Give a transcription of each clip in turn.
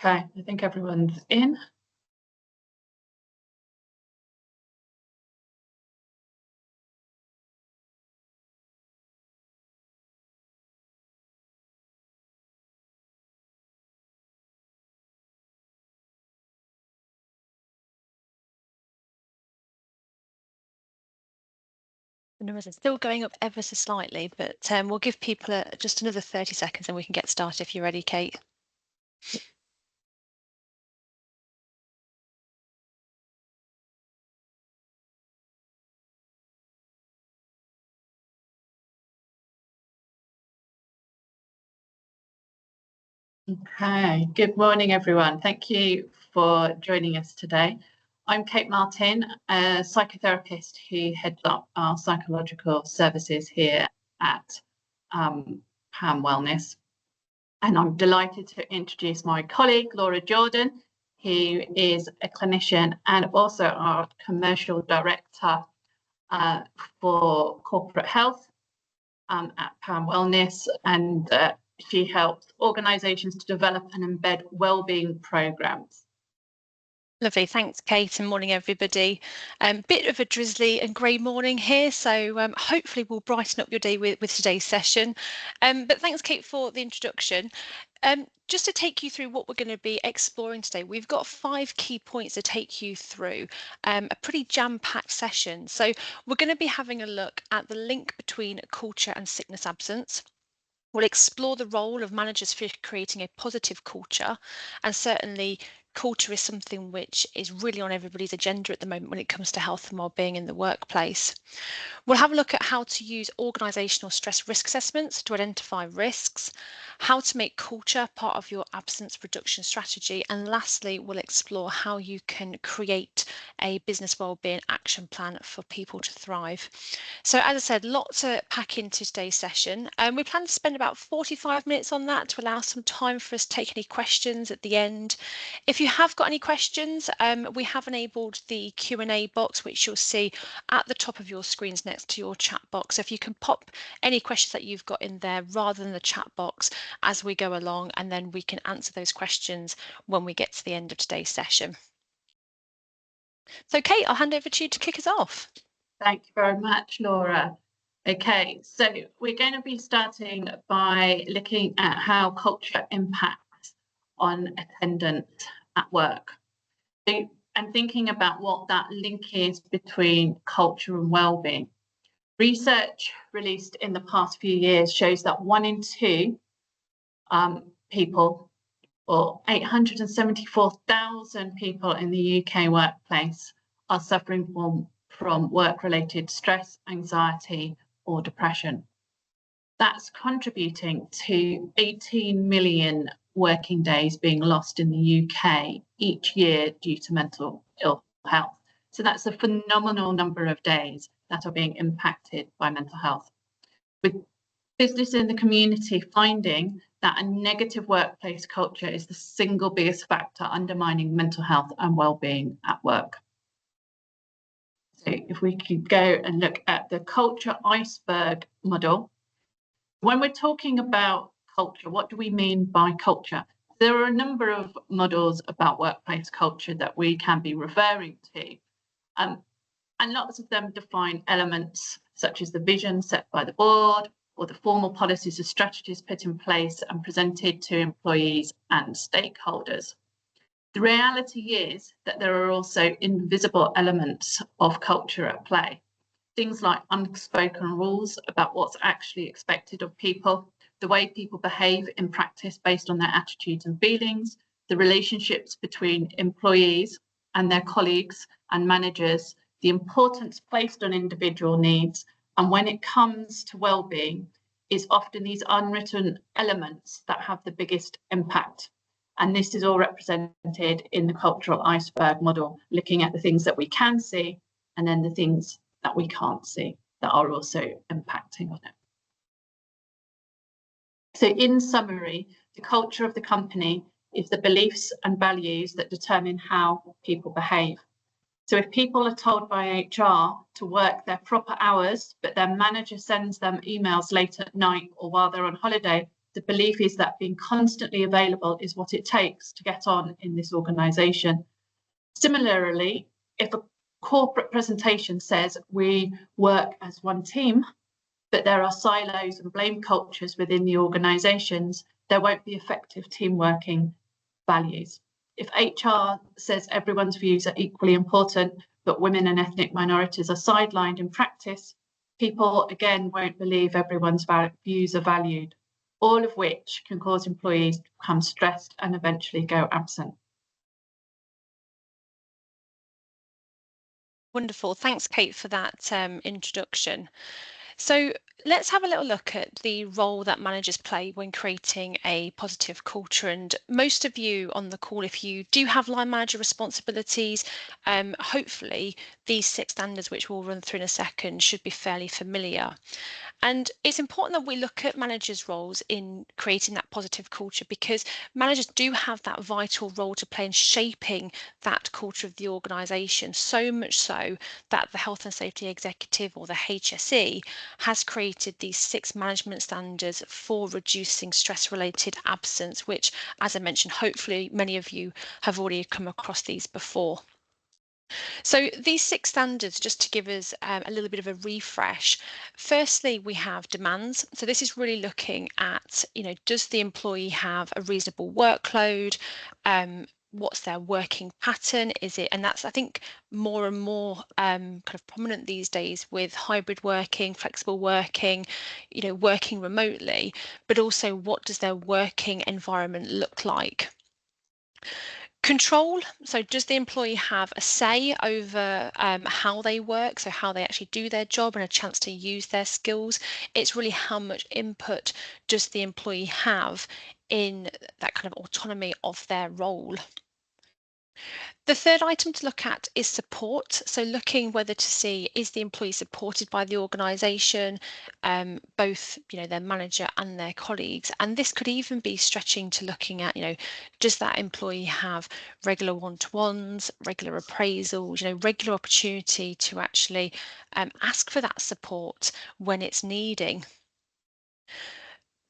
Okay, I think everyone's in. The numbers are still going up ever so slightly, but we'll give people just another 30 seconds and we can get started if you're ready, Kate. Okay, good morning, everyone. Thank you for joining us today. I'm Kate Martin, a psychotherapist who heads up our psychological services here at PAM Wellness. And I'm delighted to introduce my colleague, Laura Jordan, who is a clinician and also our commercial director for corporate health at PAM Wellness. And she helps organisations to develop and embed wellbeing programmes. Lovely, thanks, Kate, and morning, everybody. Bit of a drizzly and grey morning here, so hopefully we'll brighten up your day with today's session. But thanks, Kate, for the introduction. Just to take you through what we're going to be exploring today, we've got 5 key points to take you through, a pretty jam-packed session. So we're going to be having a look at the link between culture and sickness absence. We'll explore the role of managers for creating a positive culture, and certainly culture is something which is really on everybody's agenda at the moment when it comes to health and wellbeing in the workplace. We'll have a look at how to use organisational stress risk assessments to identify risks, how to make culture part of your absence reduction strategy, and lastly, we'll explore how you can create a business wellbeing action plan for people to thrive. So as I said, lots to pack into today's session. We plan to spend about 45 minutes on that to allow some time for us to take any questions at the end. If you have got any questions, we have enabled the Q&A box, which you'll see at the top of your screens next to your chat box. So if you can pop any questions that you've got in there rather than the chat box as we go along, and then we can answer those questions when we get to the end of today's session. So Kate, I'll hand over to you to kick us off. Thank you very much, Laura. Okay, so we're going to be starting by looking at how culture impacts on attendance at work, and thinking about what that link is between culture and wellbeing. Research released in the past few years shows that 1 in 2 people, or 874,000 people in the UK workplace, are suffering from work-related stress, anxiety, or depression. That's contributing to 18 million working days being lost in the UK each year due to mental ill health. So that's a phenomenal number of days that are being impacted by mental health. With business in the community finding that a negative workplace culture is the single biggest factor undermining mental health and well-being at work. So if we could go and look at the culture iceberg model. When we're talking about culture, what do we mean by culture? There are a number of models about workplace culture that we can be referring to. And lots of them define elements such as the vision set by the board, or the formal policies or strategies put in place and presented to employees and stakeholders. The reality is that there are also invisible elements of culture at play. Things like unspoken rules about what's actually expected of people, the way people behave in practice based on their attitudes and feelings, the relationships between employees and their colleagues and managers, the importance placed on individual needs, and when it comes to well-being, is often these unwritten elements that have the biggest impact. And this is all represented in the cultural iceberg model, looking at the things that we can see and then the things that we can't see that are also impacting on it. So in summary, the culture of the company is the beliefs and values that determine how people behave. So if people are told by HR to work their proper hours, but their manager sends them emails late at night or while they're on holiday, The belief is that being constantly available is what it takes to get on in this organisation. Similarly, if a corporate presentation says we work as one team, but there are silos and blame cultures within the organisations, there won't be effective team working values. If HR says everyone's views are equally important, but women and ethnic minorities are sidelined in practice, people again won't believe everyone's views are valued, all of which can cause employees to become stressed and eventually go absent. Wonderful. Thanks, Kate, for that introduction. So let's have a little look at the role that managers play when creating a positive culture. And most of you on the call, if you do have line manager responsibilities, hopefully these 6 standards, which we'll run through in a second, should be fairly familiar. And it's important that we look at managers' roles in creating that positive culture, because managers do have that vital role to play in shaping that culture of the organisation, so much so that the Health and Safety Executive, or the HSE, has created these 6 management standards for reducing stress-related absence, which, as I mentioned, hopefully many of you have already come across these before. So these 6 standards, just to give us a little bit of a refresh. Firstly, we have demands. So this is really looking at, does the employee have a reasonable workload? What's their working pattern? And that's, I think, more and more kind of prominent these days with hybrid working, flexible working, working remotely, but also what does their working environment look like? Control. So does the employee have a say over how they work, so how they actually do their job and a chance to use their skills? It's really how much input does the employee have in that kind of autonomy of their role. The third item to look at is support. So looking whether to see, is the employee supported by the organisation, both their manager and their colleagues. And this could even be stretching to looking at, does that employee have regular one-to-ones, regular appraisals, regular opportunity to actually ask for that support when it's needing.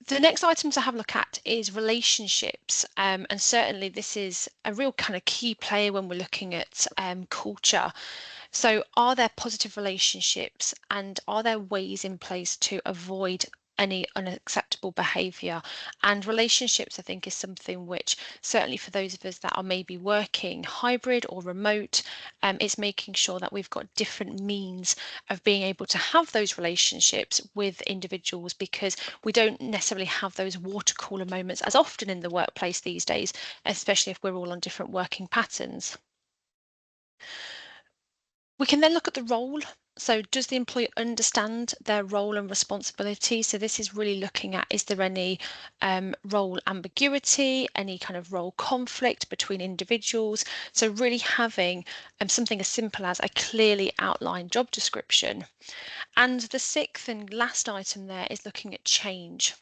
The next item to have a look at is relationships, and certainly this is a real kind of key player when we're looking at culture. So are there positive relationships, and are there ways in place to avoid any unacceptable behaviour? And relationships, I think, is something which, certainly for those of us that are maybe working hybrid or remote, it's making sure that we've got different means of being able to have those relationships with individuals, because we don't necessarily have those water cooler moments as often in the workplace these days, especially if we're all on different working patterns. We can then look at the role. So does the employee understand their role and responsibility? So this is really looking at, is there any role ambiguity, any kind of role conflict between individuals? So really having something as simple as a clearly outlined job description. And the 6th and last item there is looking at change.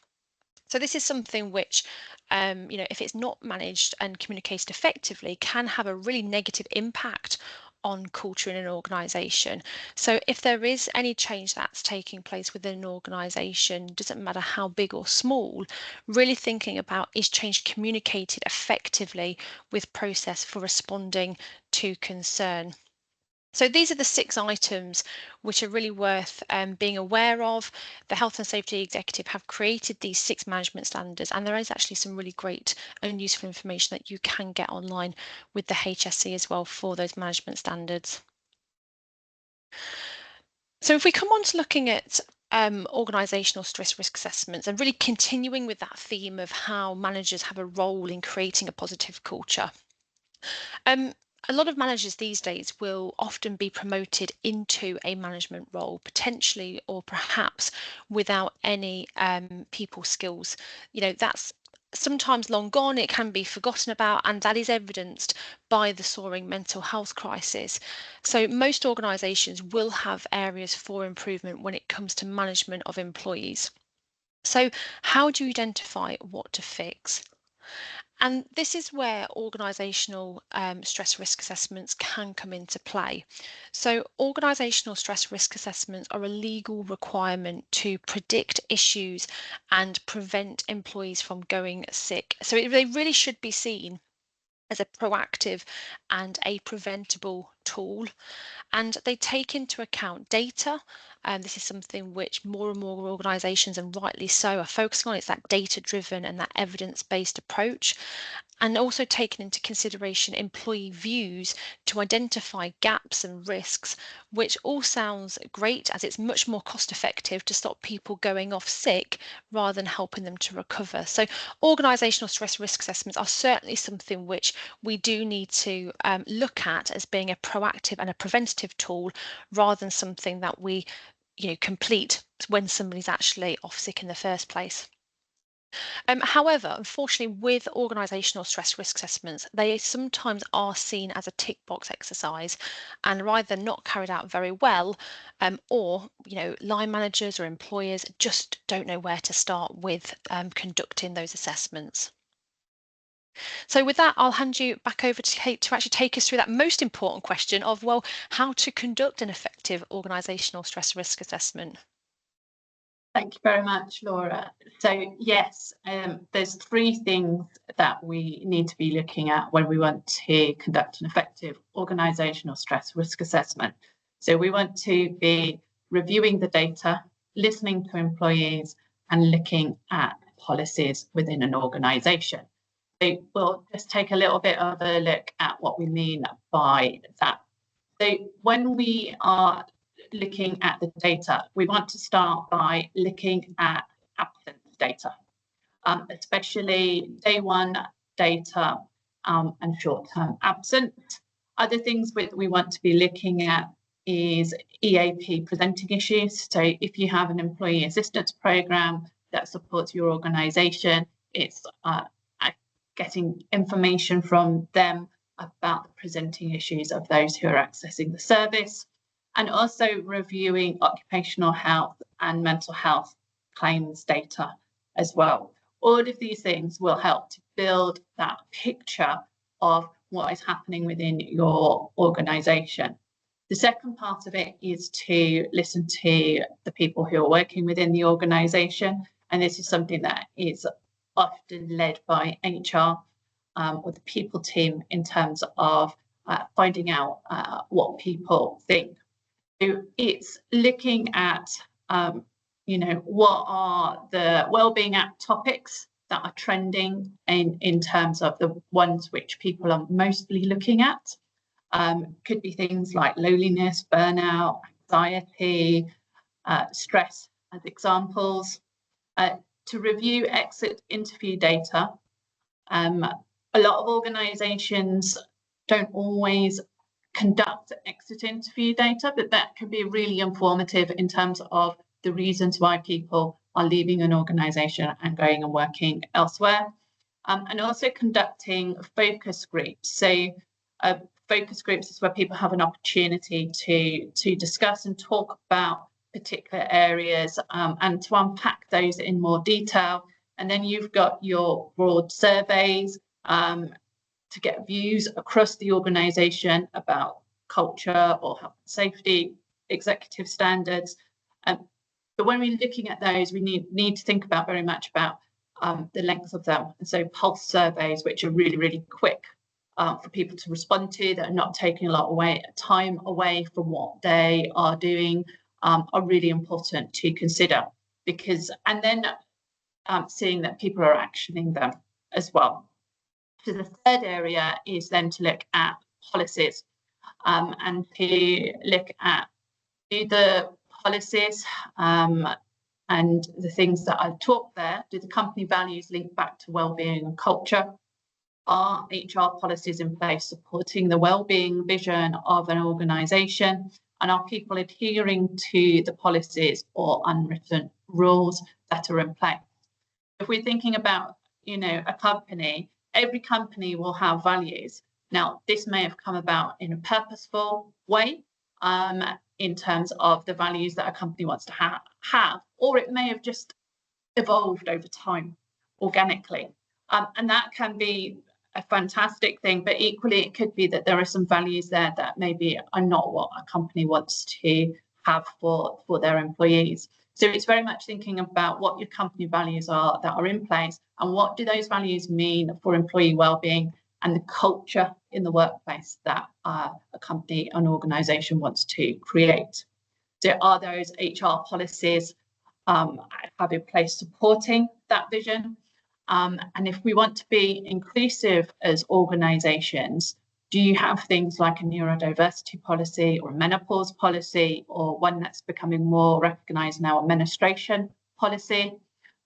So this is something which, if it's not managed and communicated effectively, can have a really negative impact on culture in an organisation. So if there is any change that's taking place within an organisation, doesn't matter how big or small, really thinking about, is change communicated effectively with process for responding to concern? So these are the 6 items which are really worth being aware of. The Health and Safety Executive have created these 6 management standards, and there is actually some really great and useful information that you can get online with the HSE as well for those management standards. So if we come on to looking at organisational stress risk assessments, and really continuing with that theme of how managers have a role in creating a positive culture. A lot of managers these days will often be promoted into a management role, potentially or perhaps without any people skills. That's sometimes long gone, it can be forgotten about, and that is evidenced by the soaring mental health crisis. So most organisations will have areas for improvement when it comes to management of employees. So how do you identify what to fix? And this is where organisational stress risk assessments can come into play. So, organisational stress risk assessments are a legal requirement to predict issues and prevent employees from going sick. So, they really should be seen as a proactive and a preventable tool, and they take into account data. And this is something which more and more organisations, and rightly so, are focusing on. It's that data driven and that evidence based approach, and also taking into consideration employee views to identify gaps and risks, which all sounds great, as it's much more cost effective to stop people going off sick rather than helping them to recover. So organisational stress risk assessments are certainly something which we do need to look at as being a proactive and a preventative tool, rather than something that we complete when somebody's actually off sick in the first place. However, unfortunately, with organisational stress risk assessments, they sometimes are seen as a tick box exercise and are either not carried out very well, or line managers or employers just don't know where to start with conducting those assessments. So with that, I'll hand you back over to Kate to actually take us through that most important question of, well, how to conduct an effective organisational stress risk assessment. Thank you very much, Laura. So yes, there's three things that we need to be looking at when we want to conduct an effective organisational stress risk assessment. So we want to be reviewing the data, listening to employees, and looking at policies within an organisation. So we'll just take a little bit of a look at what we mean by that. So when we are looking at the data, we want to start by looking at absence data, especially day one data and short-term absence. Other things we want to be looking at is EAP presenting issues. So if you have an employee assistance program that supports your organisation, it's getting information from them about the presenting issues of those who are accessing the service, and also reviewing occupational health and mental health claims data as well. All of these things will help to build that picture of what is happening within your organisation. The second part of it is to listen to the people who are working within the organisation, and this is something that is often led by HR or the people team in terms of finding out what people think. So it's looking at, what are the wellbeing app topics that are trending in terms of the ones which people are mostly looking at. Could be things like loneliness, burnout, anxiety, stress as examples. To review exit interview data, a lot of organisations don't always conduct exit interview data, but that can be really informative in terms of the reasons why people are leaving an organisation and going and working elsewhere. And also conducting focus groups. So focus groups is where people have an opportunity to discuss and talk about particular areas and to unpack those in more detail. And then you've got your broad surveys to get views across the organisation about culture or health and safety, executive standards. But when we're looking at those, we need to think about very much about the length of them. And so pulse surveys, which are really, really quick for people to respond to, that are not taking a lot of time away from what they are doing, are really important to consider, and then seeing that people are actioning them as well. So the third area is then to look at policies and to look at the policies and the things that I've talked there. Do the company values link back to wellbeing and culture? Are HR policies in place supporting the wellbeing vision of an organisation? And are people adhering to the policies or unwritten rules that are in place? If we're thinking about, a company, every company will have values. Now, this may have come about in a purposeful way in terms of the values that a company wants to have, or it may have just evolved over time organically. And that can be a fantastic thing, but equally it could be that there are some values there that maybe are not what a company wants to have for their employees. So it's very much thinking about what your company values are that are in place, and what do those values mean for employee well-being and the culture in the workplace that a company, an organisation wants to create. So are those HR policies have in place supporting that vision? And if we want to be inclusive as organisations, do you have things like a neurodiversity policy or a menopause policy, or one that's becoming more recognised now, a menstruation policy?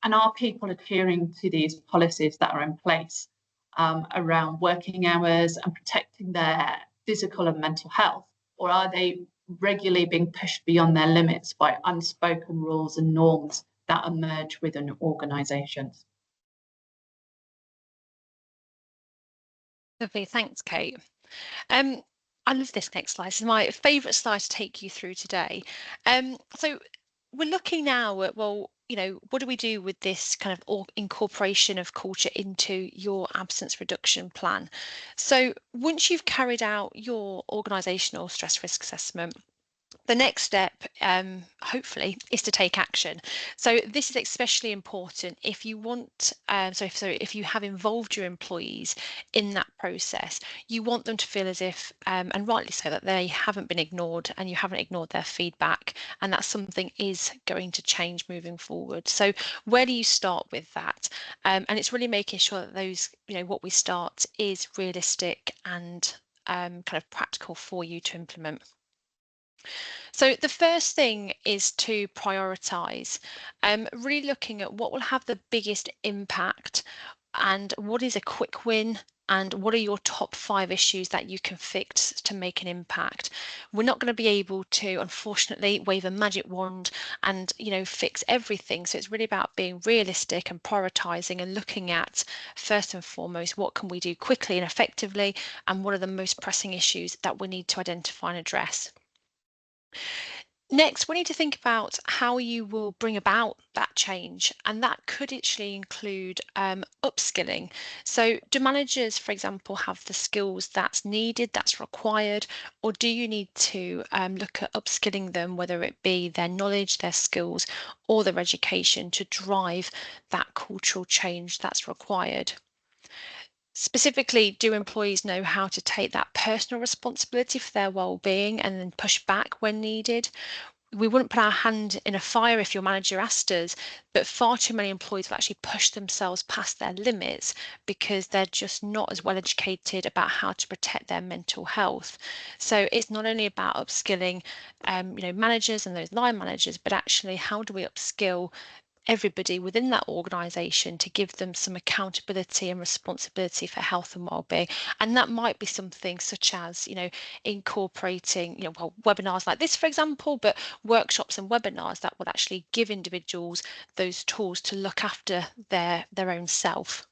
And are people adhering to these policies that are in place around working hours and protecting their physical and mental health? Or are they regularly being pushed beyond their limits by unspoken rules and norms that emerge within organisations? Lovely, thanks, Kate. I love this next slide. It's my favourite slide to take you through today. So we're looking now at, well, what do we do with this kind of incorporation of culture into your absence reduction plan? So once you've carried out your organisational stress risk assessment, the next step, hopefully, is to take action. So this is especially important if you want, if you have involved your employees in that process, you want them to feel as if, and rightly so, that they haven't been ignored and you haven't ignored their feedback, and that something is going to change moving forward. So where do you start with that? And it's really making sure that those, what we start is realistic and kind of practical for you to implement. So the first thing is to prioritize, really looking at what will have the biggest impact and what is a quick win and what are your top 5 issues that you can fix to make an impact. We're not going to be able to, unfortunately, wave a magic wand and fix everything. So it's really about being realistic and prioritizing and looking at, first and foremost, what can we do quickly and effectively, and what are the most pressing issues that we need to identify and address. Next, we need to think about how you will bring about that change, and that could actually include upskilling. So, do managers, for example, have the skills that's needed, that's required, or do you need to look at upskilling them, whether it be their knowledge, their skills, or their education to drive that cultural change that's required? Specifically, do employees know how to take that personal responsibility for their well-being and then push back when needed? We wouldn't put our hand in a fire if your manager asked us, but far too many employees will actually push themselves past their limits because they're just not as well educated about how to protect their mental health. So it's not only about upskilling, managers and those line managers, but actually how do we upskill everybody within that organization to give them some accountability and responsibility for health and well-being. And that might be something such as incorporating webinars like this, for example, but workshops and webinars that will actually give individuals those tools to look after their own self.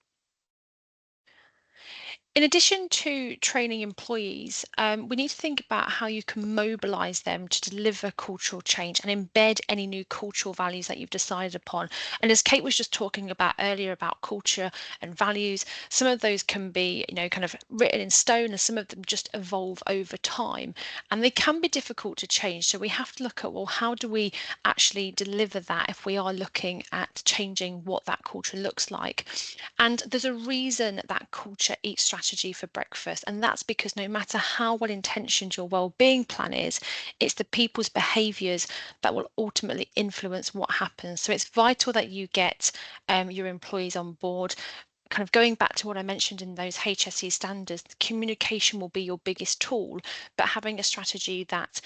In addition to training employees, we need to think about how you can mobilise them to deliver cultural change and embed any new cultural values that you've decided upon. And as Kate was just talking about earlier about culture and values, some of those can be, kind of written in stone, and some of them just evolve over time. And they can be difficult to change. So we have to look at, well, how do we actually deliver that if we are looking at changing what that culture looks like? And there's a reason that culture eats strategy for breakfast, and that's because no matter how well intentioned your well-being plan is, it's the people's behaviours that will ultimately influence what happens. So it's vital that you get your employees on board. Kind of going back to what I mentioned in those HSE standards, communication will be your biggest tool, but having a strategy that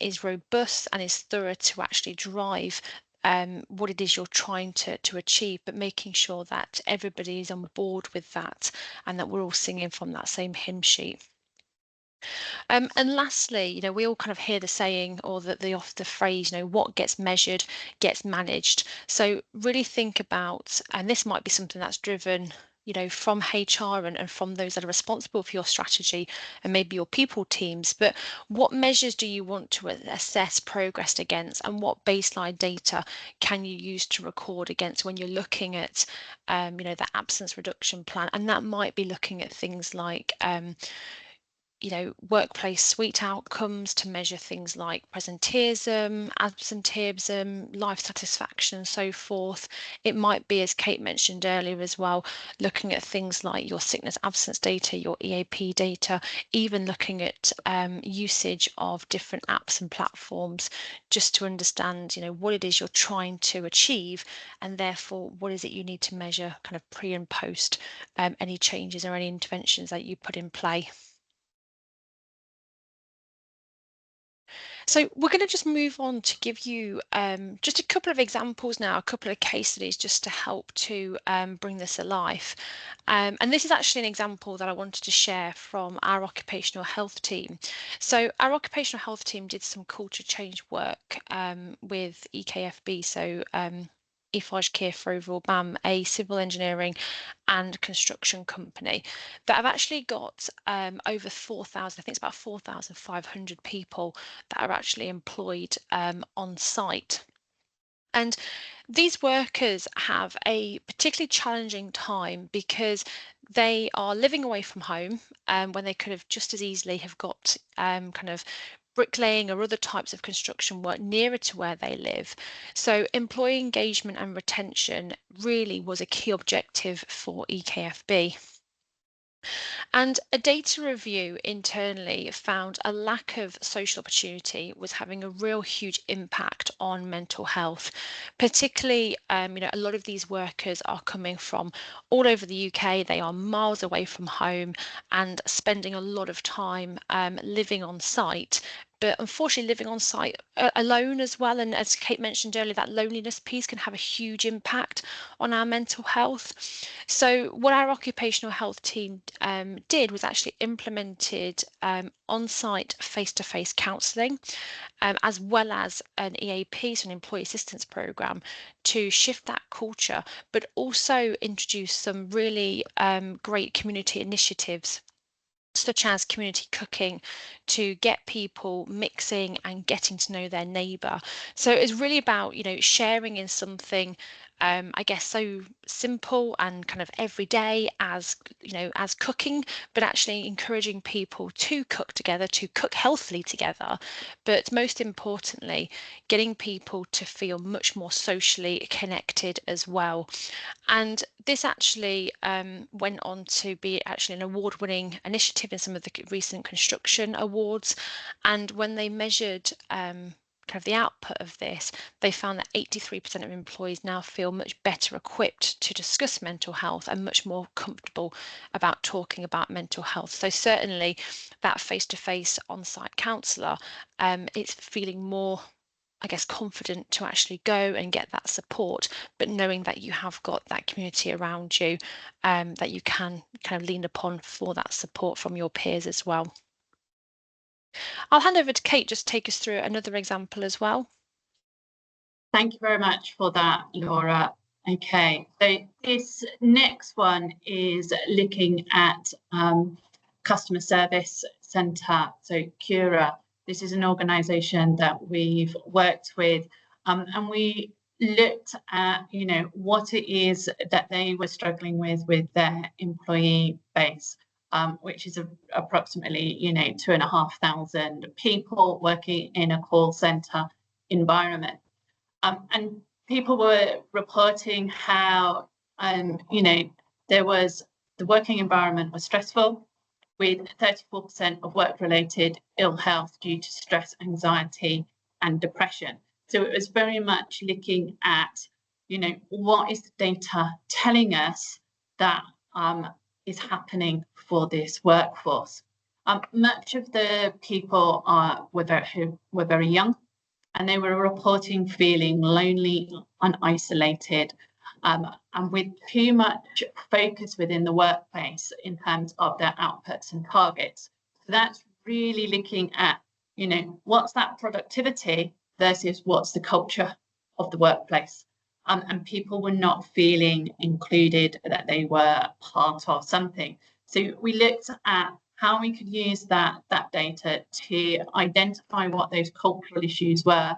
is robust and is thorough to actually drive what it is you're trying to achieve, but making sure that everybody is on board with that and that we're all singing from that same hymn sheet. And lastly, we all kind of hear the saying or the phrase, what gets measured gets managed. So really think about, and this might be something that's driven from HR and from those that are responsible for your strategy and maybe your people teams, but what measures do you want to assess progress against, and what baseline data can you use to record against when you're looking at the absence reduction plan? And that might be looking at things like workplace suite outcomes to measure things like presenteeism, absenteeism, life satisfaction, and so forth. It might be, as Kate mentioned earlier as well, looking at things like your sickness absence data, your EAP data, even looking at usage of different apps and platforms, just to understand, what it is you're trying to achieve, and therefore what is it you need to measure kind of pre and post any changes or any interventions that you put in play. So we're going to just move on to give you just a couple of examples now, a couple of case studies just to help to bring this alive. And this is actually an example that I wanted to share from our occupational health team. So our occupational health team did some culture change work with EKFB, so Eiffage Care for Overall BAM, a civil engineering and construction company that have actually got over 4,000, I think it's about 4,500 people that are actually employed on site. And these workers have a particularly challenging time because they are living away from home when they could have just as easily have got kind of bricklaying or other types of construction work nearer to where they live. So employee engagement and retention really was a key objective for EKFB. And a data review internally found a lack of social opportunity was having a real huge impact on mental health. Particularly, a lot of these workers are coming from all over the UK. They are miles away from home and spending a lot of time living on site. But unfortunately, living on site alone as well, and as Kate mentioned earlier, that loneliness piece can have a huge impact on our mental health. So what our occupational health team did was actually implemented on-site face-to-face counselling, as well as an EAP, so an employee assistance program, to shift that culture, but also introduce some really great community initiatives such as community cooking to get people mixing and getting to know their neighbour. So it's really about, sharing in something, I guess, so simple and kind of everyday as, as cooking, but actually encouraging people to cook together, to cook healthily together, but most importantly, getting people to feel much more socially connected as well. And this actually went on to be actually an award-winning initiative in some of the recent construction awards. And when they measured kind of the output of this, they found that 83% of employees now feel much better equipped to discuss mental health and much more comfortable about talking about mental health. So certainly that face-to-face on-site counsellor, it's feeling more, I guess, confident to actually go and get that support, but knowing that you have got that community around you that you can kind of lean upon for that support from your peers as well. I'll hand over to Kate, just take us through another example as well. Thank you very much for that, Laura. Okay, so this next one is looking at customer service centre, so Cura. This is an organisation that we've worked with, and we looked at, what it is that they were struggling with their employee base, which is approximately, 2,500 people working in a call centre environment. And people were reporting how, there was the working environment was stressful, with 34% of work-related ill health due to stress, anxiety, and depression. So it was very much looking at, what is the data telling us that is happening for this workforce. Much of the people who were very young, and they were reporting feeling lonely and isolated, and with too much focus within the workplace in terms of their outputs and targets. So that's really looking at, what's that productivity versus what's the culture of the workplace. and people were not feeling included, that they were part of something. So we looked at how we could use that data to identify what those cultural issues were,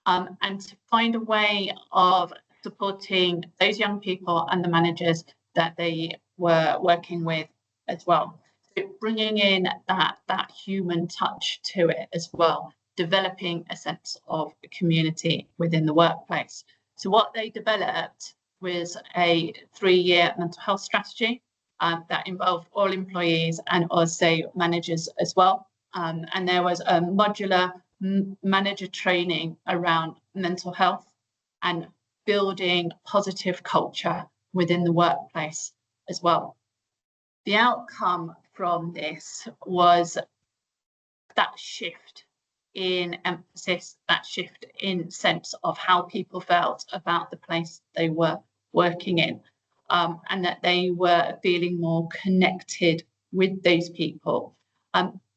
and to find a way of supporting those young people and the managers that they were working with as well. So bringing in that human touch to it as well, developing a sense of community within the workplace. So what they developed was a 3-year mental health strategy that involved all employees and also managers as well. And there was a modular manager training around mental health and building positive culture within the workplace as well. The outcome from this was that shift in emphasis, that shift in sense of how people felt about the place they were working in, and that they were feeling more connected with those people.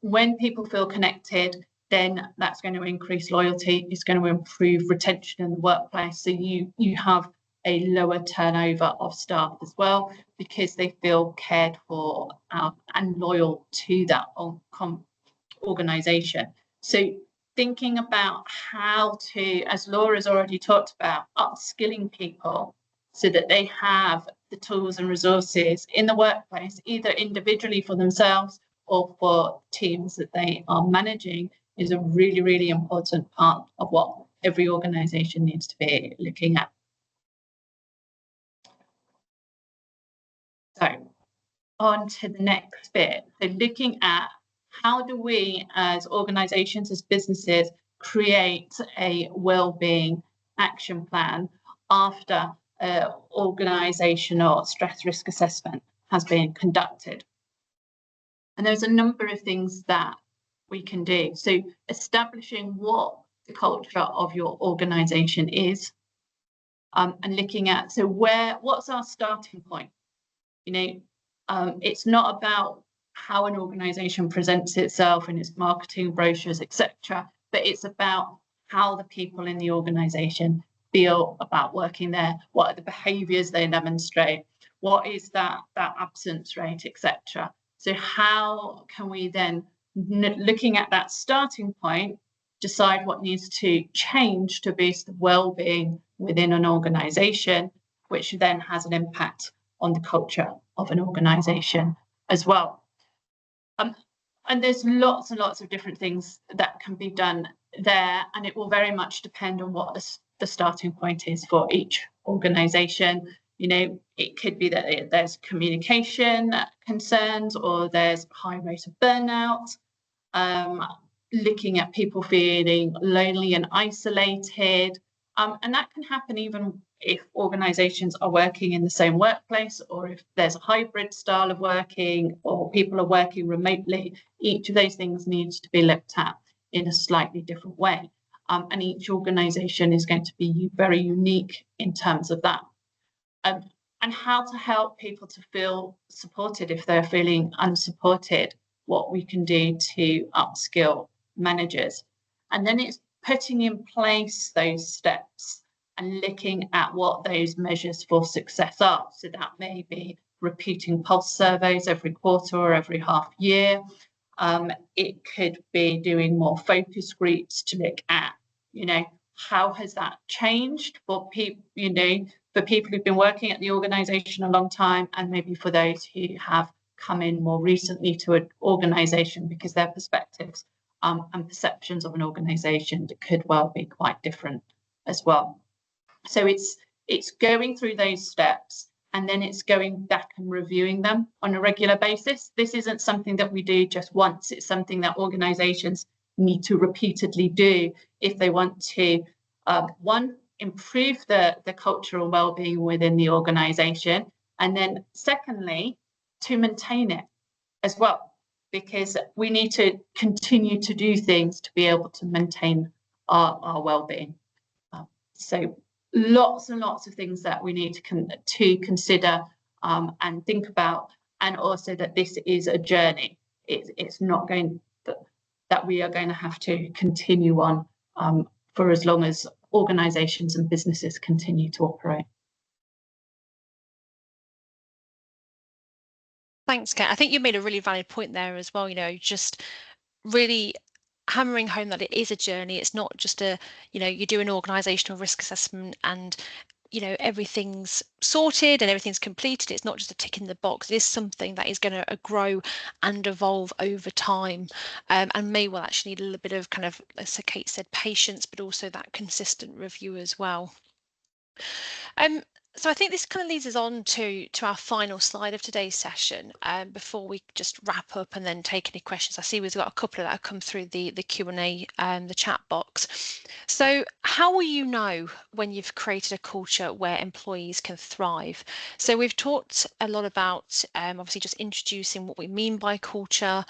When people feel connected, then that's going to increase loyalty. It's going to improve retention in the workplace. So you have a lower turnover of staff as well, because they feel cared for and loyal to that organisation. So thinking about how to, as Laura's already talked about, upskilling people so that they have the tools and resources in the workplace, either individually for themselves or for teams that they are managing, is a really, really important part of what every organisation needs to be looking at. So on to the next bit. So looking at how do we as organisations, as businesses, create a wellbeing action plan after organisational stress risk assessment has been conducted. And there's a number of things that we can do. So establishing what the culture of your organisation is, and looking at, so what's our starting point? It's not about how an organisation presents itself in its marketing brochures, etc., but it's about how the people in the organisation feel about working there. What are the behaviours they demonstrate? What is that absence rate, etc.? So how can we then, looking at that starting point, decide what needs to change to boost the well-being within an organisation, which then has an impact on the culture of an organisation as well. And there's lots and lots of different things that can be done there, and it will very much depend on what the starting point is for each organisation. It could be that there's communication concerns, or there's high rate of burnout, looking at people feeling lonely and isolated, and that can happen even if organisations are working in the same workplace, or if there's a hybrid style of working, or people are working remotely. Each of those things needs to be looked at in a slightly different way. And each organisation is going to be very unique in terms of that. And how to help people to feel supported if they're feeling unsupported, what we can do to upskill managers. And then it's putting in place those steps and looking at what those measures for success are. So that may be repeating pulse surveys every quarter or every half year. It could be doing more focus groups to look at, how has that changed for people, for people who've been working at the organisation a long time, and maybe for those who have come in more recently to an organisation, because their perspectives and perceptions of an organisation could well be quite different as well. So it's going through those steps, and then it's going back and reviewing them on a regular basis. This isn't something that we do just once. It's something that organisations need to repeatedly do if they want to, one, improve the cultural well-being within the organisation, and then secondly, to maintain it as well, because we need to continue to do things to be able to maintain our well-being. So lots and lots of things that we need to consider and think about, and also that this is a journey. It's not going that we are going to have to continue on for as long as organisations and businesses continue to operate. Thanks, Kate. I think you made a really valid point there as well, just really hammering home that it is a journey. It's not just you do an organisational risk assessment and everything's sorted and everything's completed. It's not just a tick in the box. It is something that is going to grow and evolve over time, and may well actually need a little bit of kind of, as Kate said, patience, but also that consistent review as well. So I think this kind of leads us on to our final slide of today's session, before we just wrap up and then take any questions. I see we've got a couple that have come through the Q&A, the chat box. So how will you know when you've created a culture where employees can thrive? So we've talked a lot about obviously just introducing what we mean by culture,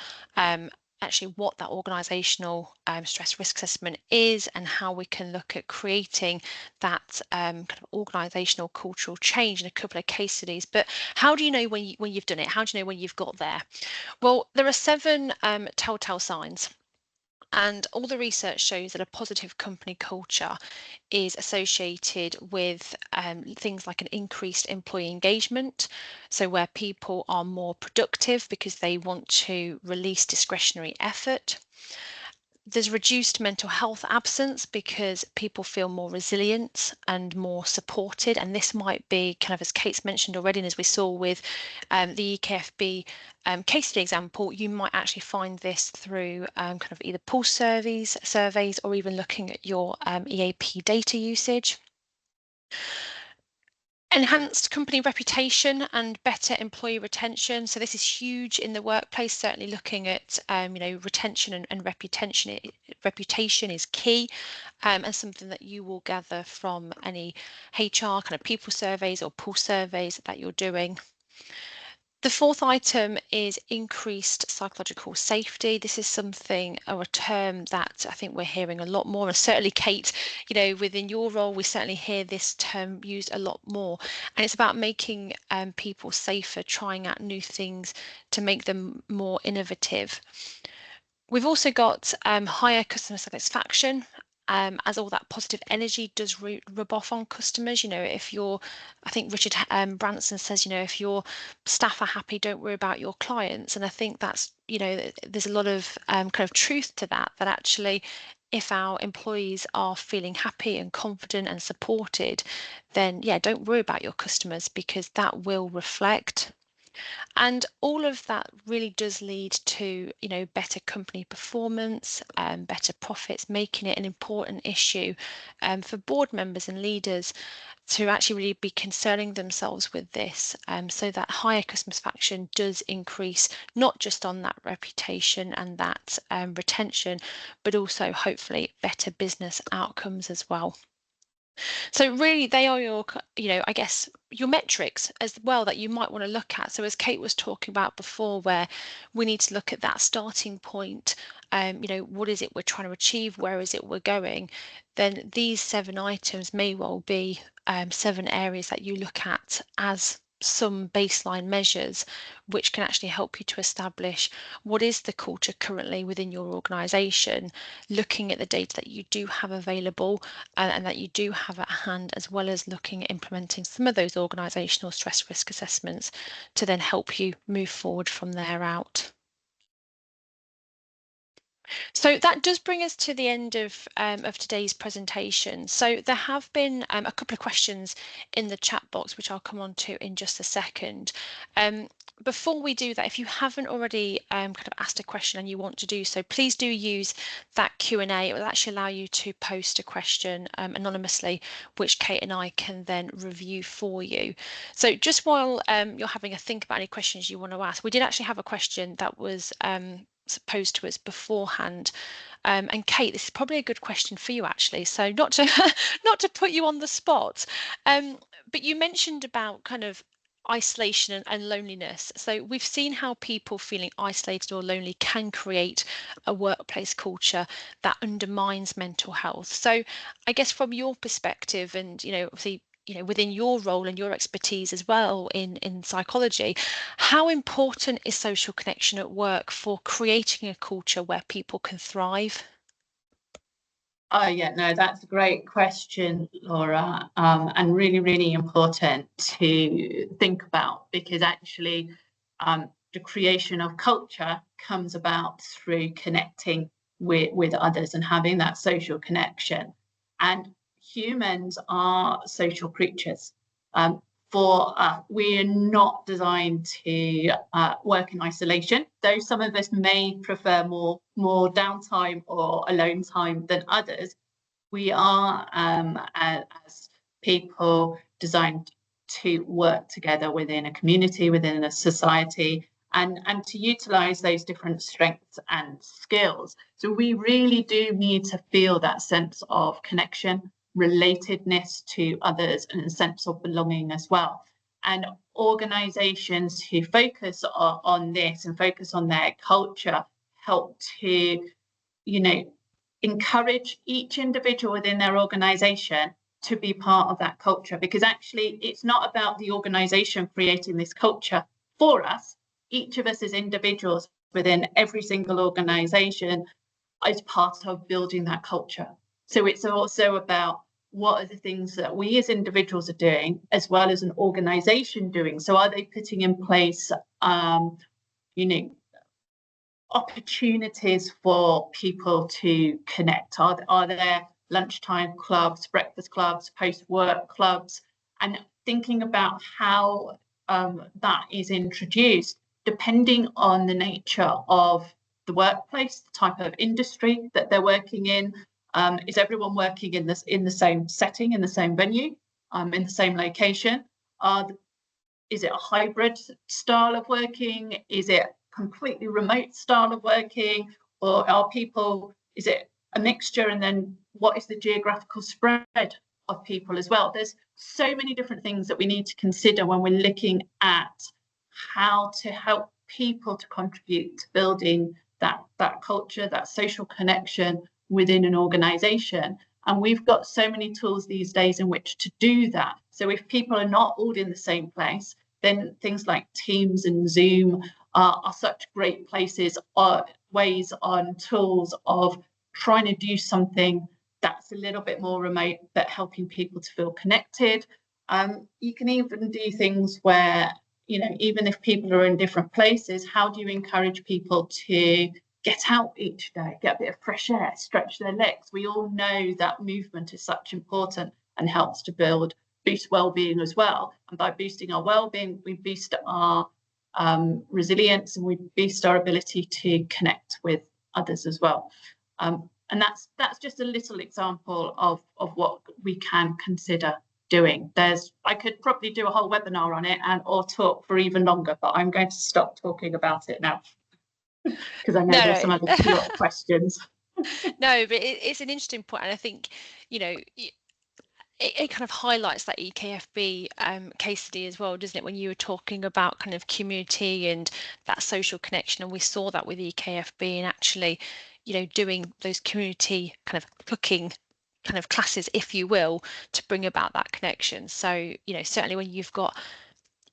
actually what that organisational stress risk assessment is, and how we can look at creating that kind of organisational cultural change in a couple of case studies. But how do you know when you've done it? How do you know when you've got there? Well, there are 7 telltale signs. And all the research shows that a positive company culture is associated with things like an increased employee engagement, so where people are more productive because they want to release discretionary effort. There's reduced mental health absence because people feel more resilient and more supported. And this might be kind of, as Kate's mentioned already, and as we saw with the EKFB case study example, you might actually find this through kind of either pulse surveys, or even looking at your EAP data usage. Enhanced company reputation and better employee retention. So this is huge in the workplace, certainly looking at retention and reputation is key, and something that you will gather from any HR kind of people surveys or pulse surveys that you're doing. The 4th item is increased psychological safety. This is something, or a term, that I think we're hearing a lot more, and certainly Kate, within your role, we certainly hear this term used a lot more. And it's about making people safer, trying out new things to make them more innovative. We've also got higher customer satisfaction, as all that positive energy does rub off on customers. If I think Richard Branson says, if your staff are happy, don't worry about your clients. And I think that's, there's a lot of kind of truth to that actually, if our employees are feeling happy and confident and supported, then yeah, don't worry about your customers, because that will reflect. And all of that really does lead to, better company performance, better profits, making it an important issue for board members and leaders to actually really be concerning themselves with this, so that higher customer satisfaction does increase, not just on that reputation and that retention, but also hopefully better business outcomes as well. So really, they are your, I guess, your metrics as well that you might want to look at. So as Kate was talking about before, where we need to look at that starting point, what is it we're trying to achieve? Where is it we're going? Then these 7 items may well be 7 areas that you look at as some baseline measures, which can actually help you to establish what is the culture currently within your organisation, looking at the data that you do have available and that you do have at hand, as well as looking at implementing some of those organisational stress risk assessments to then help you move forward from there out. So that does bring us to the end of today's presentation. So there have been a couple of questions in the chat box, which I'll come on to in just a second. Before we do that, if you haven't already kind of asked a question and you want to do so, please do use that Q&A. It will actually allow you to post a question anonymously, which Kate and I can then review for you. So just while you're having a think about any questions you want to ask, we did actually have a question that was posed to us beforehand, and Kate, this is probably a good question for you actually, so not to not to put you on the spot, but you mentioned about kind of isolation and loneliness. So we've seen how people feeling isolated or lonely can create a workplace culture that undermines mental health. So I guess from your perspective, and obviously within your role and your expertise as well in psychology, how important is social connection at work for creating a culture where people can thrive? Oh yeah, no, that's a great question, Laura, and really, really important to think about, because actually the creation of culture comes about through connecting with others and having that social connection. And humans are social creatures. Um, we are not designed to work in isolation, though some of us may prefer more downtime or alone time than others. We are, as people, designed to work together within a community, within a society, and to utilize those different strengths and skills. So we really do need to feel that sense of connection, relatedness to others, and a sense of belonging as well. And organizations who focus on this and focus on their culture help to, you know, encourage each individual within their organization to be part of that culture, because actually it's not about the organization creating this culture for us. Each of us as individuals within every single organization is part of building that culture. So it's also about what are the things that we as individuals are doing as well as an organization doing. So are they putting in place you know opportunities for people to connect? Are there lunchtime clubs, breakfast clubs, post-work clubs? And thinking about how that is introduced, depending on the nature of the workplace, the type of industry that they're working in. Is everyone working in the same setting, in the same venue, in the same location? Is it a hybrid style of working? Is it completely remote style of working? Or are people, is it a mixture? And then what is the geographical spread of people as well? There's so many different things that we need to consider when we're looking at how to help people to contribute to building that culture, that social connection within an organization. And we've got so many tools these days in which to do that. So if people are not all in the same place, then things like Teams and Zoom are such great places, ways on tools of trying to do something that's a little bit more remote, but helping people to feel connected. You can even do things where, even if people are in different places, how do you encourage people to get out each day, get a bit of fresh air, stretch their legs? We all know that movement is such important and helps to boost well-being as well. And by boosting our well-being, we boost our resilience, and we boost our ability to connect with others as well. And that's just a little example of what we can consider doing. I could probably do a whole webinar on it or talk for even longer, but I'm going to stop talking about it now because I know there's some other questions. No, but it's an interesting point, and I think it kind of highlights that EKFB case study as well, doesn't it? When you were talking about kind of community and that social connection, and we saw that with EKFB, and actually, doing those community kind of cooking kind of classes, if you will, to bring about that connection. So, certainly when you've got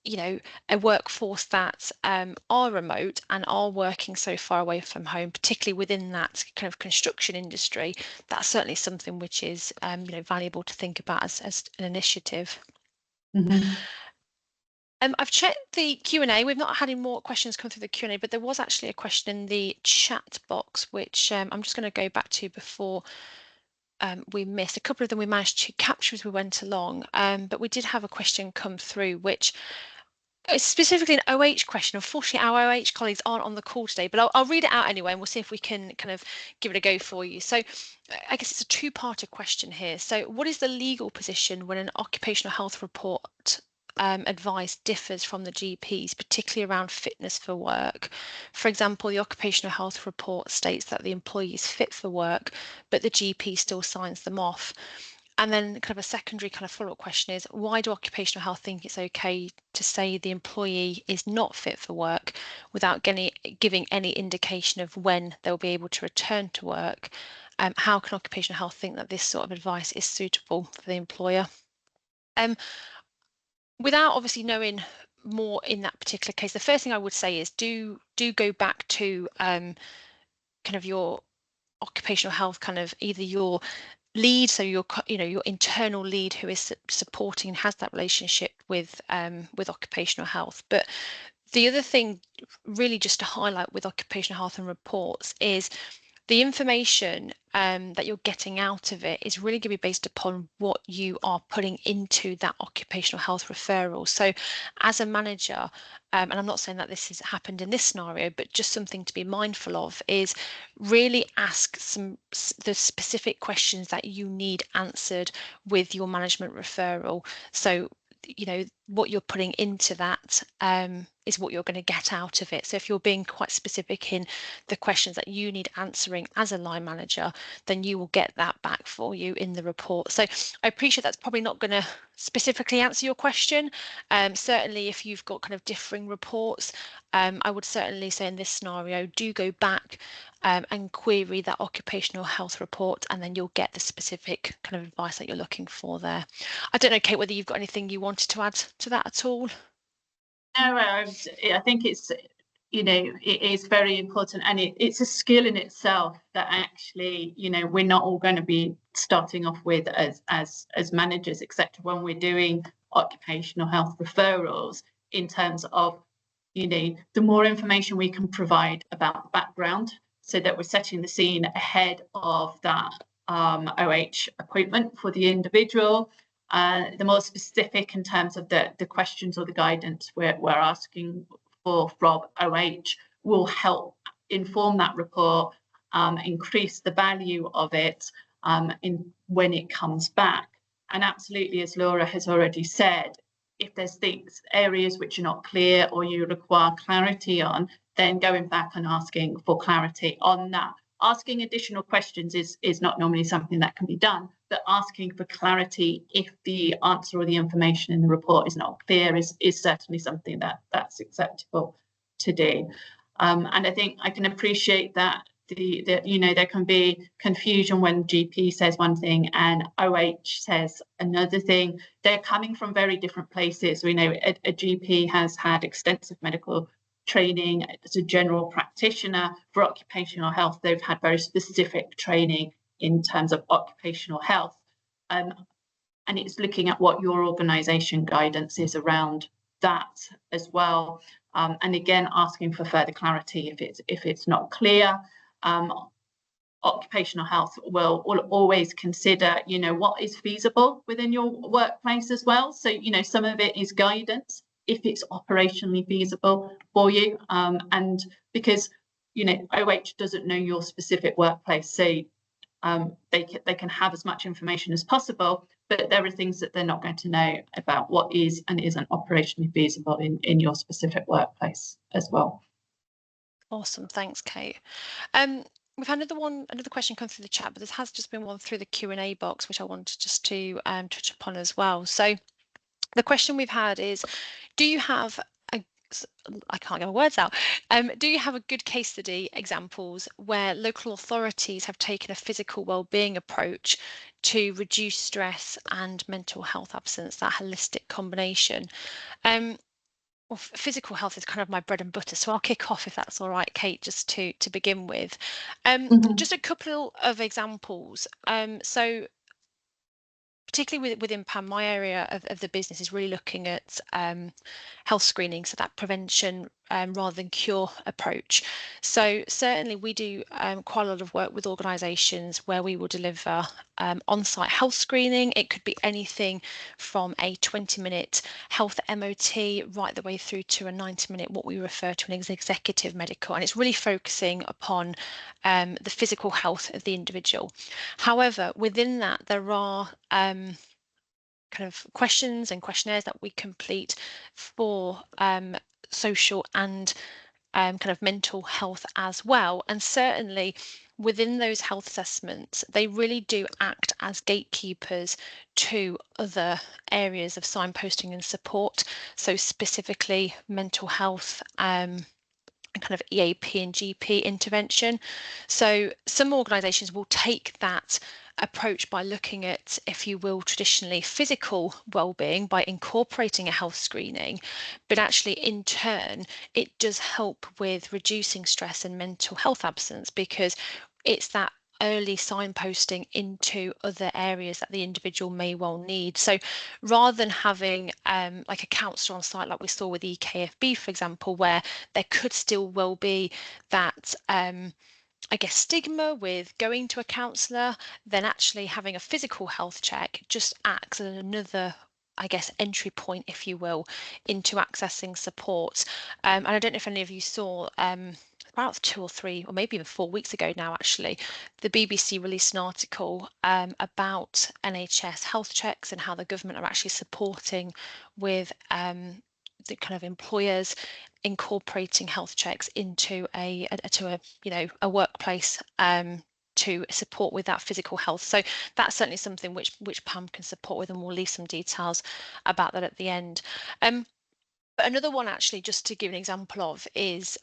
a workforce that are remote and are working so far away from home, particularly within that kind of construction industry, that's certainly something which is valuable to think about as an initiative. Mm-hmm. I've checked the Q&A. We've not had any more questions come through the Q&A, but there was actually a question in the chat box, which I'm just going to go back to before we missed. A couple of them we managed to capture as we went along, but we did have a question come through, which it's specifically an OH question. Unfortunately, our OH colleagues aren't on the call today, but I'll read it out anyway, and we'll see if we can kind of give it a go for you. So I guess it's a two-parter question here. So what is the legal position when an occupational health report advice differs from the GPs, particularly around fitness for work? For example, the occupational health report states that the employee is fit for work, but the GP still signs them off. And then kind of a secondary kind of follow-up question is, why do occupational health think it's okay to say the employee is not fit for work without giving any indication of when they'll be able to return to work? How can occupational health think that this sort of advice is suitable for the employer? Without obviously knowing more in that particular case, the first thing I would say is do go back to kind of your occupational health kind of either your lead, so your internal lead who is supporting and has that relationship with occupational health. But the other thing really just to highlight with occupational health and reports is the information that you're getting out of it is really going to be based upon what you are putting into that occupational health referral. So as a manager, and I'm not saying that this has happened in this scenario, but just something to be mindful of is really ask the specific questions that you need answered with your management referral. So what you're putting into that is what you're going to get out of it. So if you're being quite specific in the questions that you need answering as a line manager, then you will get that back for you in the report. So I appreciate that's probably not going to specifically answer your question. Certainly if you've got kind of differing reports, I would certainly say in this scenario, do go back and query that occupational health report, and then you'll get the specific kind of advice that you're looking for there. I don't know, Kate, whether you've got anything you wanted to add to that at all. No, I think it's, it is very important, and it's a skill in itself that actually, we're not all going to be starting off with as managers, except when we're doing occupational health referrals, in terms of, the more information we can provide about the background, so that we're setting the scene ahead of that OH appointment for the individual. The more specific in terms of the questions or the guidance we're asking for from OH will help inform that report, increase the value of it when it comes back. And absolutely, as Laura has already said, if there's areas which are not clear or you require clarity on, then going back and asking for clarity on that. Asking additional questions is not normally something that can be done, but asking for clarity if the answer or the information in the report is not clear is certainly something that's acceptable to do. And I think I can appreciate that there can be confusion when GP says one thing and OH says another thing. They're coming from very different places. We know a GP has had extensive medical training as a general practitioner. For occupational health, they've had very specific training in terms of occupational health, and it's looking at what your organisation guidance is around that as well, and again asking for further clarity if it's not clear. Occupational health will always consider, what is feasible within your workplace as well. So, some of it is guidance if it's operationally feasible for you, and because OH doesn't know your specific workplace, so they can have as much information as possible, but there are things that they're not going to know about what is and isn't operationally feasible in your specific workplace as well. Awesome, thanks, Kate. We've had another question come through the chat, but this has just been one through the Q&A box, which I wanted just to touch upon as well. So the question we've had is, do you have I can't get my words out. Do you have a good case study examples where local authorities have taken a physical well-being approach to reduce stress and mental health absence, that holistic combination? Well, physical health is kind of my bread and butter, so I'll kick off if that's all right, Kate, just to begin with. Just a couple of examples. So particularly within PAM, my area of the business is really looking at health screening, so that prevention rather than cure approach. So certainly we do quite a lot of work with organisations where we will deliver on-site health screening. It could be anything from a 20-minute health MOT right the way through to a 90-minute, what we refer to as executive medical, and it's really focusing upon the physical health of the individual. However, within that, there are kind of questions and questionnaires that we complete for social and kind of mental health as well. And certainly within those health assessments, they really do act as gatekeepers to other areas of signposting and support. So specifically mental health, kind of EAP and GP intervention. So some organisations will take that approach by looking at, if you will, traditionally physical well-being by incorporating a health screening, but actually in turn it does help with reducing stress and mental health absence, because it's that early signposting into other areas that the individual may well need. So rather than having like a counsellor on site like we saw with EKFB, for example, where there could still well be that I guess stigma with going to a counsellor, then actually having a physical health check just acts as another, I guess, entry point, if you will, into accessing support. And I don't know if any of you saw about 2 or 3 or maybe even 4 weeks ago now, actually, the BBC released an article about NHS health checks and how the government are actually supporting with the kind of employers incorporating health checks into a a workplace to support with that physical health. So that's certainly something which PAM can support with, and we'll leave some details about that at the end. But another one, actually, just to give an example of, is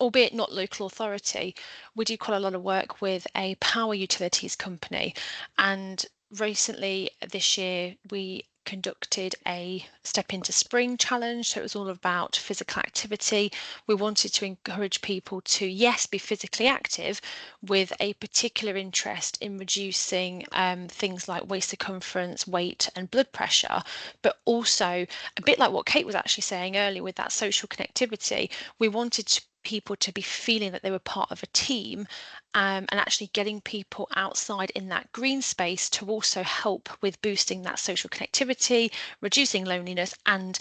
albeit not local authority, we do quite a lot of work with a power utilities company, and recently this year we conducted a Step Into Spring challenge. So it was all about physical activity. We wanted to encourage people to, yes, be physically active with a particular interest in reducing things like waist circumference, weight and blood pressure, but also a bit like what Kate was actually saying earlier with that social connectivity. We wanted people to be feeling that they were part of a team, and actually getting people outside in that green space to also help with boosting that social connectivity, reducing loneliness, and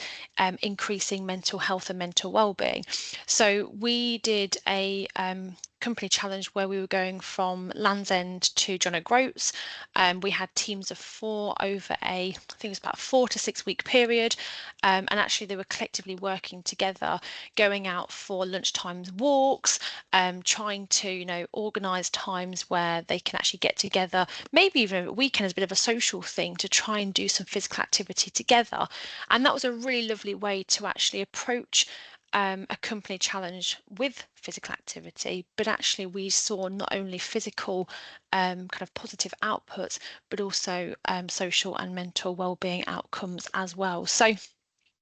increasing mental health and mental well-being. So we did a company challenge where we were going from Land's End to John O'Groats. We had teams of 4 over I think it was about 4 to 6 week period, and actually they were collectively working together, going out for lunchtimes walks, trying to organise times where they can actually get together, maybe even a weekend as a bit of a social thing, to try and do some physical activity together. And that was a really lovely way to actually approach a company challenge with physical activity, but actually we saw not only physical kind of positive outputs, but also social and mental well-being outcomes as well. So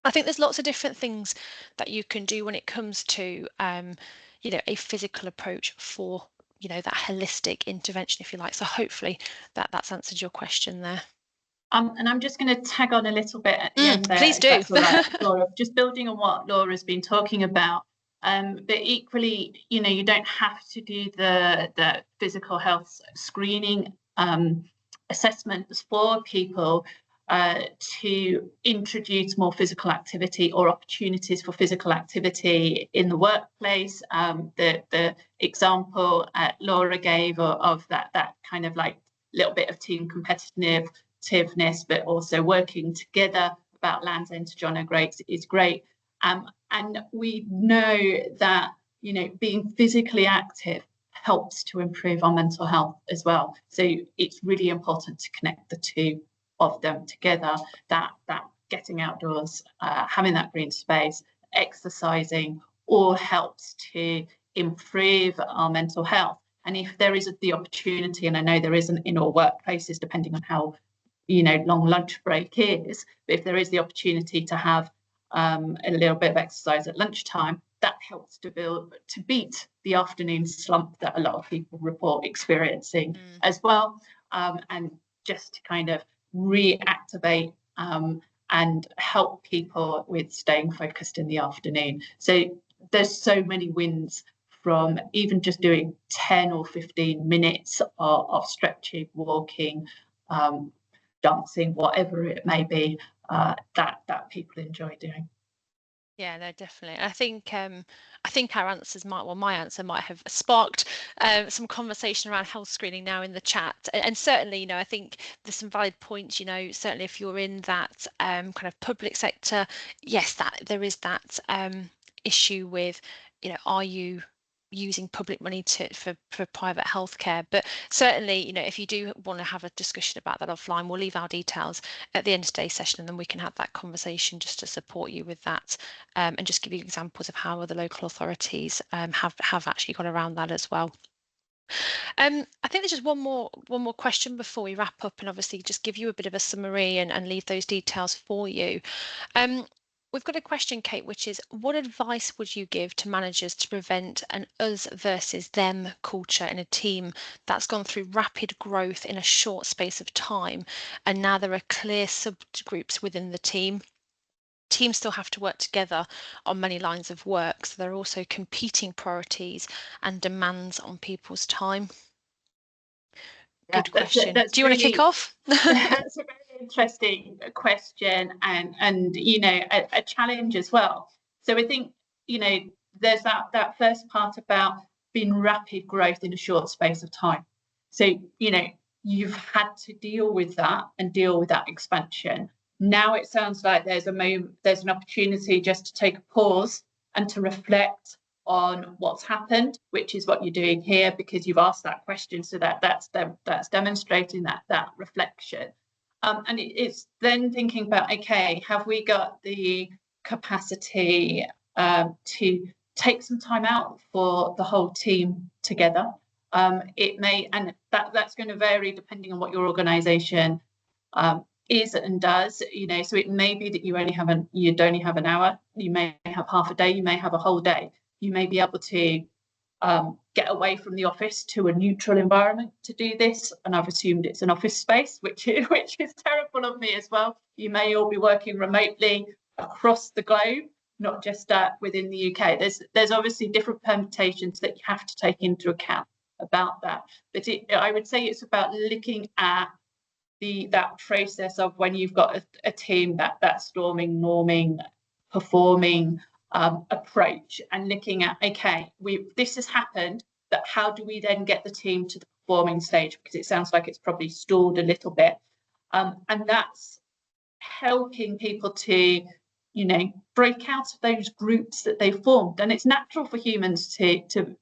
I think there's lots of different things that you can do when it comes to a physical approach for that holistic intervention, if you like. So hopefully that's answered your question there. And I'm just going to tag on a little bit at the end there. Please do. That's all right, Laura. Just building on what Laura's been talking about. But equally, you don't have to do the physical health screening assessments for people to introduce more physical activity or opportunities for physical activity in the workplace. The example Laura gave of that kind of like little bit of team competitiveness, but also working together about Land's End to John O'Groats is great. And we know that being physically active helps to improve our mental health as well. So it's really important to connect the two of them together. That getting outdoors, having that green space, exercising, all helps to improve our mental health. And if there is the opportunity, and I know there isn't in all workplaces, depending on how long lunch break is, but if there is the opportunity to have a little bit of exercise at lunchtime, that helps to beat the afternoon slump that a lot of people report experiencing as well, and just to kind of reactivate and help people with staying focused in the afternoon. So there's so many wins from even just doing 10 or 15 minutes of stretching, walking, dancing, whatever it may be, that people enjoy doing. Yeah, no, definitely. I think our answers my answer might have sparked some conversation around health screening now in the chat, and certainly, I think there's some valid points. Certainly if you're in that kind of public sector, yes, that there is that issue with, are you using public money for private healthcare? But certainly, if you do want to have a discussion about that offline, we'll leave our details at the end of today's session, and then we can have that conversation just to support you with that, and just give you examples of how other local authorities have actually got around that as well. I think there's just one more question before we wrap up, and obviously just give you a bit of a summary and leave those details for you. we've got a question, Kate, which is, what advice would you give to managers to prevent an us versus them culture in a team that's gone through rapid growth in a short space of time, and now there are clear subgroups within the team? Teams still have to work together on many lines of work, so there are also competing priorities and demands on people's time. Good question. That's Do you want to kick really off? that's a very interesting question, and a challenge as well. So I think there's that first part about being rapid growth in a short space of time. So you've had to deal with that and deal with that expansion. Now it sounds like there's an opportunity just to take a pause and to reflect on what's happened, which is what you're doing here because you've asked that question. So that's demonstrating that reflection. And it's then thinking about, okay, have we got the capacity to take some time out for the whole team together? It may, and that's going to vary depending on what your organisation is and does. So it may be that you'd only have an hour, you may have half a day, you may have a whole day. You may be able to get away from the office to a neutral environment to do this. And I've assumed it's an office space, which is terrible of me as well. You may all be working remotely across the globe, not just within the UK. There's obviously different permutations that you have to take into account about that. But I would say it's about looking at that process of when you've got a team that storming, norming, performing approach, and looking at, okay, this has happened, but how do we then get the team to the performing stage? Because it sounds like it's probably stalled a little bit, and that's helping people to break out of those groups that they've formed. And it's natural for humans to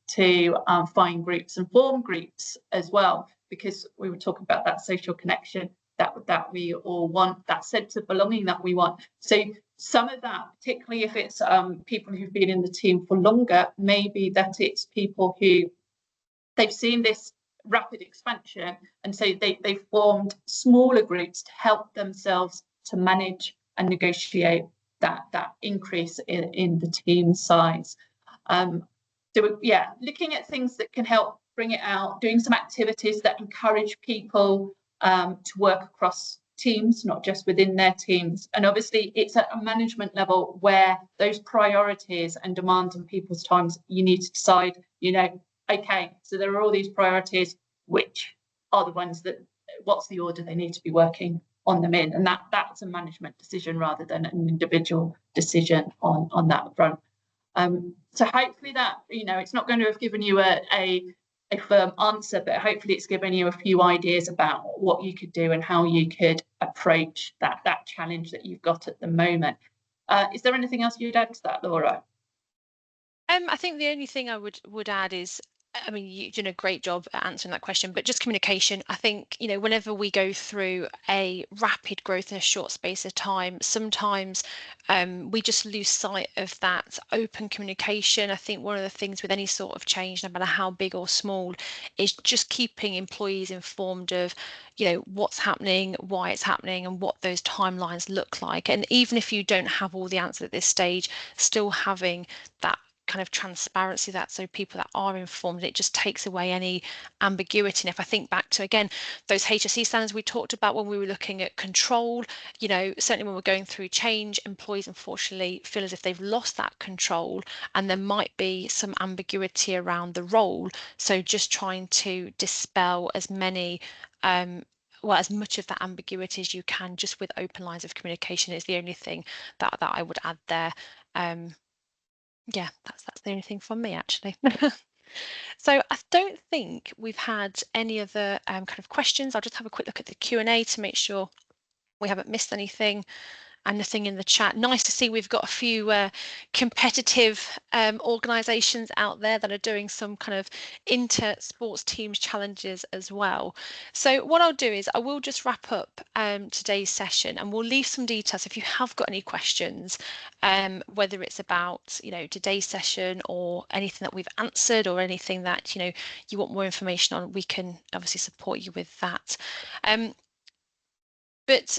find groups and form groups as well, because we were talking about that social connection that we all want, that sense of belonging that we want. So some of that, particularly if it's people who've been in the team for longer, maybe that it's people who they've seen this rapid expansion, and so they've formed smaller groups to help themselves to manage and negotiate that increase in the team size. So yeah, looking at things that can help bring it out, doing some activities that encourage people to work across teams, not just within their teams. And obviously it's at a management level where those priorities and demands on people's times, you need to decide, okay, so there are all these priorities, which are the ones what's the order they need to be working on them in, and that's a management decision rather than an individual decision on that front. So hopefully that, it's not going to have given you a firm answer, but hopefully it's given you a few ideas about what you could do and how you could approach that challenge that you've got at the moment. Is there anything else you'd add to that, Laura? I think the only thing I would add is, I mean, you've done a great job at answering that question, but just communication. I think, whenever we go through a rapid growth in a short space of time, sometimes we just lose sight of that open communication. I think one of the things with any sort of change, no matter how big or small, is just keeping employees informed of, what's happening, why it's happening, and what those timelines look like. And even if you don't have all the answers at this stage, still having that kind of transparency, that so people that are informed, it just takes away any ambiguity. And if I think back to, again, those HSE standards we talked about when we were looking at control, certainly when we're going through change, employees unfortunately feel as if they've lost that control, and there might be some ambiguity around the role. So just trying to dispel as many as much of that ambiguity as you can, just with open lines of communication, is the only thing that I would add there. Yeah, that's the only thing from me, actually. So I don't think we've had any other kind of questions. I'll just have a quick look at the Q&A to make sure we haven't missed anything, and nothing in the chat. Nice to see we've got a few competitive organisations out there that are doing some kind of inter-sports teams challenges as well. So what I'll do is I will just wrap up today's session, and we'll leave some details if you have got any questions, whether it's about today's session or anything that we've answered, or anything that you want more information on. We can obviously support you with that. But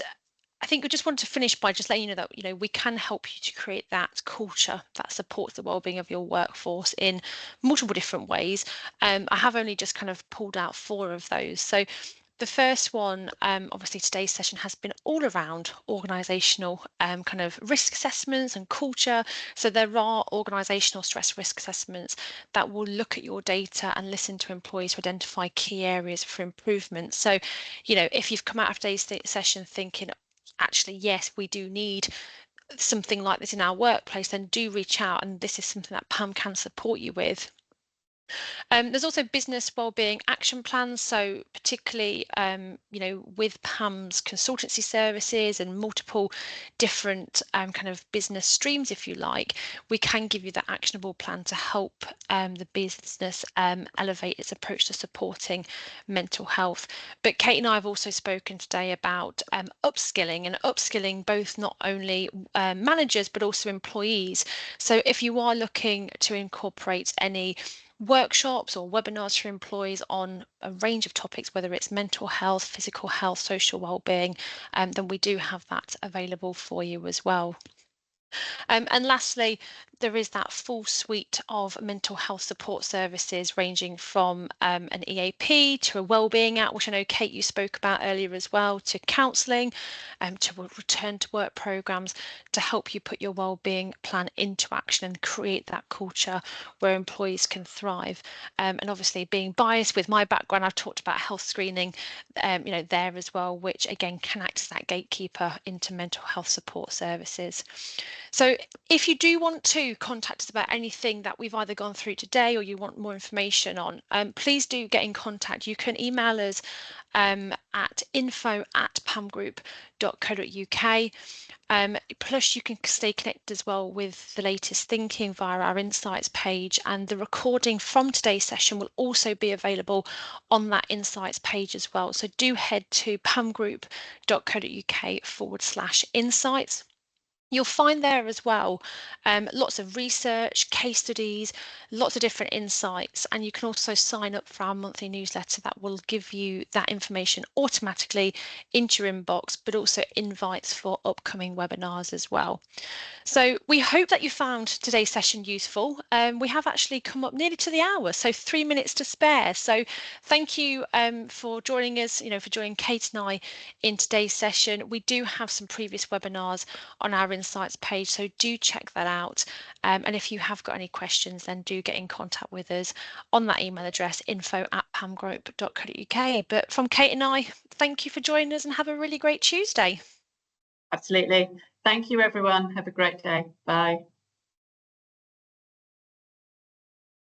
I think I just want to finish by just letting you know that, you know, we can help you to create that culture that supports the well-being of your workforce in multiple different ways. I have only just kind of pulled out 4 of those. So the first one, obviously today's session has been all around organisational kind of risk assessments and culture. So there are organisational stress risk assessments that will look at your data and listen to employees to identify key areas for improvement. So, you know, if you've come out of today's session thinking, actually, yes, we do need something like this in our workplace, then do reach out, and this is something that PAM can support you with. There's also business wellbeing action plans. So particularly, you know, with PAM's consultancy services and multiple different kind of business streams, if you like, we can give you that actionable plan to help the business elevate its approach to supporting mental health. But Kate and I have also spoken today about upskilling both not only managers but also employees. So if you are looking to incorporate any workshops or webinars for employees on a range of topics, whether it's mental health, physical health, social wellbeing, then we do have that available for you as well. And lastly, there is that full suite of mental health support services ranging from an EAP to a wellbeing app, which I know Kate you spoke about earlier as well, to counselling, to return to work programs to help you put your wellbeing plan into action and create that culture where employees can thrive. And obviously, being biased with my background, I've talked about health screening, you know, there as well, which again can act as that gatekeeper into mental health support services. So if you do want to contact us about anything that we've either gone through today or you want more information on, please do get in contact. You can email us at info@pamgroup.co.uk. Plus, you can stay connected as well with the latest thinking via our Insights page, and the recording from today's session will also be available on that Insights page as well. So do head to pamgroup.co.uk/insights. You'll find there as well lots of research, case studies, lots of different insights, and you can also sign up for our monthly newsletter that will give you that information automatically into your inbox, but also invites for upcoming webinars as well. So we hope that you found today's session useful. We have actually come up nearly to the hour, so 3 minutes to spare. So thank you for joining us, you know, for joining Kate and I in today's session. We do have some previous webinars on our Insights page, so do check that out. And if you have got any questions, then do get in contact with us on that email address, info@pamgroup.co.uk. But from Kate and I, thank you for joining us and have a really great Tuesday. Absolutely. Thank you, everyone. Have a great day. Bye.